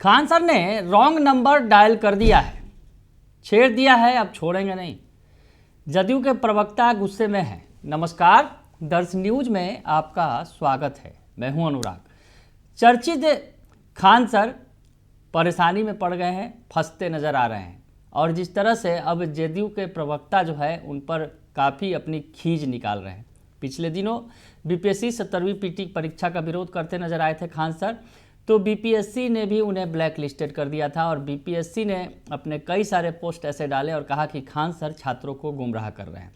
Khan sir ने wrong number dial कर दिया है, छेड़ दिया है, अब छोड़ेंगे नहीं। जदयू के प्रवक्ता गुस्से में हैं। नमस्कार, दर्श न्यूज में आपका स्वागत है। मैं हूं अनुराग। चर्चित खान सर परेशानी में पड़ गए हैं, फंसते नजर आ रहे हैं और जिस तरह से अब जदयू के प्रवक्ता जो है उन पर काफ़ी अपनी खींच निकाल रहे हैं। पिछले दिनों बीपीएससी 17वीं पीटी परीक्षा का विरोध करते नजर आए थे खान सर, तो बीपीएससी ने भी उन्हें ब्लैक लिस्टेड कर दिया था और बीपीएससी ने अपने कई सारे पोस्ट ऐसे डाले और कहा कि खान सर छात्रों को गुमराह कर रहे हैं।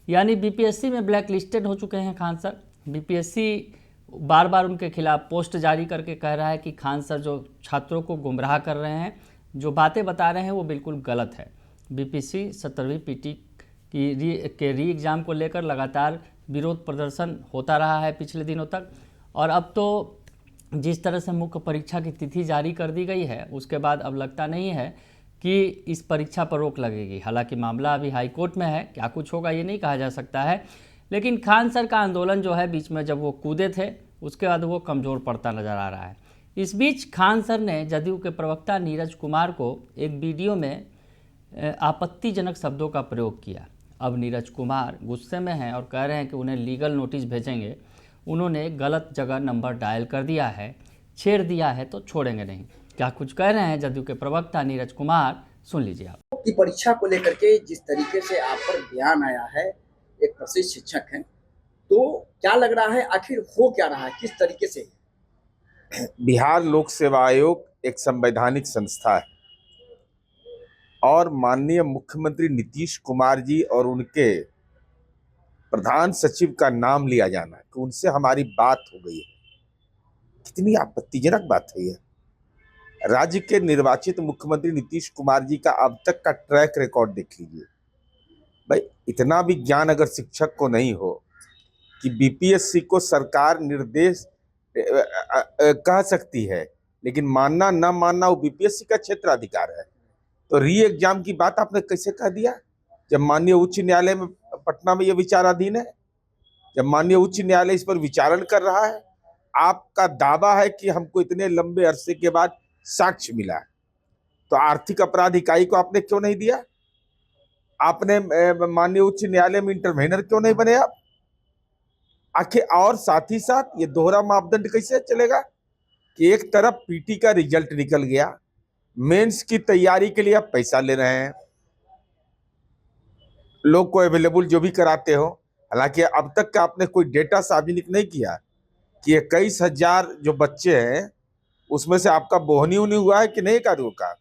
यानी बीपीएससी में ब्लैक लिस्टेड हो चुके हैं खान सर। बीपीएससी बार बार उनके खिलाफ पोस्ट जारी करके कह रहा है कि खान सर जो छात्रों को गुमराह कर रहे हैं, जो बातें बता रहे हैं वो बिल्कुल गलत है। बीपीएससी 17वीं पीटी के री एग्ज़ाम को लेकर लगातार विरोध प्रदर्शन होता रहा है पिछले दिनों तक, और अब तो जिस तरह से मुख्य परीक्षा की तिथि जारी कर दी गई है उसके बाद अब लगता नहीं है कि इस परीक्षा पर रोक लगेगी। हालांकि मामला अभी हाई कोर्ट में है, क्या कुछ होगा ये नहीं कहा जा सकता है, लेकिन खान सर का आंदोलन जो है बीच में जब वो कूदे थे उसके बाद वो कमज़ोर पड़ता नज़र आ रहा है। इस बीच खान सर ने जदयू के प्रवक्ता नीरज कुमार को एक वीडियो में आपत्तिजनक शब्दों का प्रयोग किया। अब नीरज कुमार गुस्से में हैं और कह रहे हैं कि उन्हें लीगल नोटिस भेजेंगे। उन्होंने गलत जगह नंबर डायल कर दिया है, छेड़ दिया है तो छोड़ेंगे नहीं। क्या कुछ कह रहे हैं जदयू के प्रवक्ता नीरज कुमार, सुन लीजिए आप। की परीक्षा को लेकर के जिस तरीके से आप पर बयान आया है, एक प्रसिद्ध शिक्षक हैं, तो क्या लग रहा है आखिर हो क्या रहा है, किस तरीके से? बिहार लोक सेवा आयोग एक संवैधानिक संस्था है और माननीय मुख्यमंत्री नीतीश कुमार जी और उनके प्रधान सचिव का नाम लिया जाना कि उनसे हमारी बात हो गई है, कितनी आपत्तिजनक बात है यह। राज्य के निर्वाचित मुख्यमंत्री नीतीश कुमार जी का अब तक का ट्रैक रिकॉर्ड देख लीजिए। भाई, इतना भी ज्ञान अगर शिक्षक को नहीं हो कि बीपीएससी को सरकार निर्देश कह सकती है, लेकिन मानना ना मानना वो बीपीएससी का क्षेत्राधिकार है। तो री एग्जाम की बात आपने कैसे कह दिया जब माननीय उच्च न्यायालय में पटना में यह विचाराधीन है, जब माननीय उच्च न्यायालय इस पर विचारण कर रहा है। आपका दावा है कि हमको इतने लंबे अरसे के बाद साक्ष्य मिला है, तो आर्थिक अपराध इकाई को आपने क्यों नहीं दिया? आपने माननीय उच्च न्यायालय में इंटरवेनर क्यों नहीं बने आप? आखिर और साथ ही साथ ये दोहरा मापदंड कैसे चलेगा कि एक तरफ पीटी का रिजल्ट निकल गया, मेंस की तैयारी के लिए आप पैसा ले रहे हैं, लोग को अवेलेबल जो भी कराते हो। हालांकि अब तक का आपने कोई डेटा सार्वजनिक नहीं किया कि 21,000 जो बच्चे हैं उसमें से आपका बोहनी उनी हुआ है कि नहीं कार्यों का,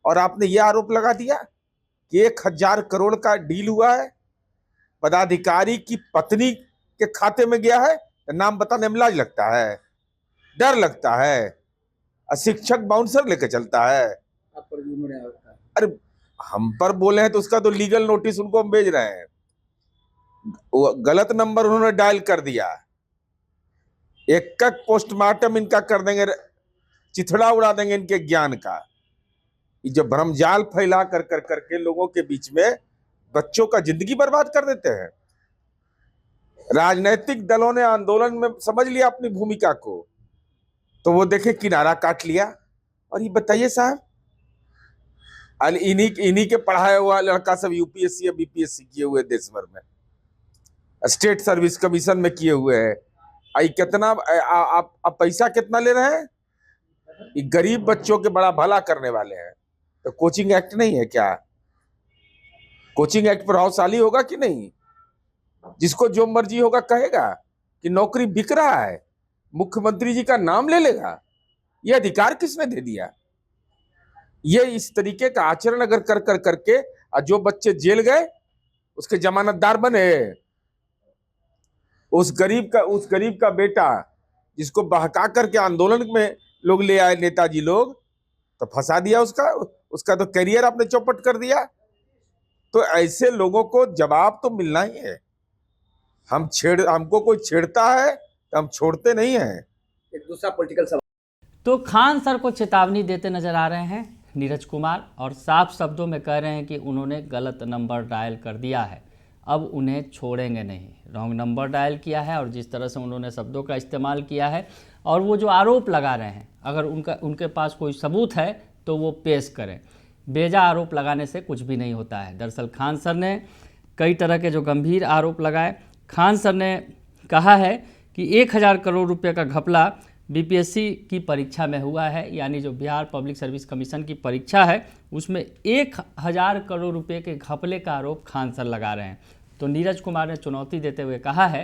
और आपने ये आरोप लगा दिया कि 1,000 करोड़ का डील हुआ है, पदाधिकारी की पत्नी के खाते में गया है। नाम बताने में लाज लगता है, डर लगता है। शिक्षक बाउंसर लेकर चलता है। अरे हम पर बोले हैं तो उसका तो लीगल नोटिस उनको हम भेज रहे हैं। वो गलत नंबर उन्होंने डायल कर दिया। एक पोस्टमार्टम इनका कर देंगे, चिथड़ा उड़ा देंगे इनके ज्ञान का। ये जो भ्रमजाल फैला कर कर करके लोगों के बीच में बच्चों का जिंदगी बर्बाद कर देते हैं। राजनीतिक दलों ने आंदोलन में समझ लिया अपनी भूमिका को, तो वो देखे किनारा काट लिया। और ये बताइए साहब, इन्हीं के पढ़ाया हुआ लड़का सब यूपीएससी या बीपीएससी किए हुए, देश भर में स्टेट सर्विस कमीशन में किए हुए हैं। आई कितना आप पैसा कितना ले रहे हैं? ये गरीब बच्चों के बड़ा भला करने वाले हैं। तो कोचिंग एक्ट नहीं है क्या? कोचिंग एक्ट प्रभावशाली होगा कि नहीं? जिसको जो मर्जी होगा कहेगा कि नौकरी बिक रहा है, मुख्यमंत्री जी का नाम ले लेगा। ये अधिकार किसने दे दिया? ये इस तरीके का आचरण अगर कर कर करके जो बच्चे जेल गए उसके जमानतदार बने, उस गरीब का बेटा जिसको बहका करके आंदोलन में लोग ले आए नेताजी लोग, तो फंसा दिया उसका तो करियर आपने चौपट कर दिया। तो ऐसे लोगों को जवाब तो मिलना ही है। हमको कोई छेड़ता है तो हम छोड़ते नहीं हैं। एक दूसरा पॉलिटिकल सवाल, तो खान सर को चेतावनी देते नजर आ रहे हैं नीरज कुमार और साफ शब्दों में कह रहे हैं कि उन्होंने गलत नंबर डायल कर दिया है, अब उन्हें छोड़ेंगे नहीं। रॉन्ग नंबर डायल किया है और जिस तरह से उन्होंने शब्दों का इस्तेमाल किया है और वो जो आरोप लगा रहे हैं, अगर उनके पास कोई सबूत है तो वो पेश करें। बेजा आरोप लगाने से कुछ भी नहीं होता है। दरअसल खान सर ने कई तरह के जो गंभीर आरोप लगाए। खान सर ने कहा है कि 1000 करोड़ रुपए का घपला बीपीएससी की परीक्षा में हुआ है, यानी जो बिहार पब्लिक सर्विस कमीशन की परीक्षा है उसमें 1000 करोड़ रुपए के घपले का आरोप खान सर लगा रहे हैं। तो नीरज कुमार ने चुनौती देते हुए कहा है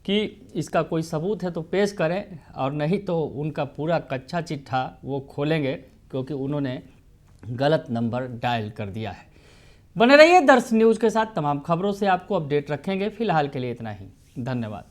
कि इसका कोई सबूत है तो पेश करें, और नहीं तो उनका पूरा कच्चा चिट्ठा वो खोलेंगे, क्योंकि उन्होंने गलत नंबर डायल कर दिया है। बने रहिए दर्श न्यूज़ के साथ, तमाम खबरों से आपको अपडेट रखेंगे। फिलहाल के लिए इतना ही, धन्यवाद।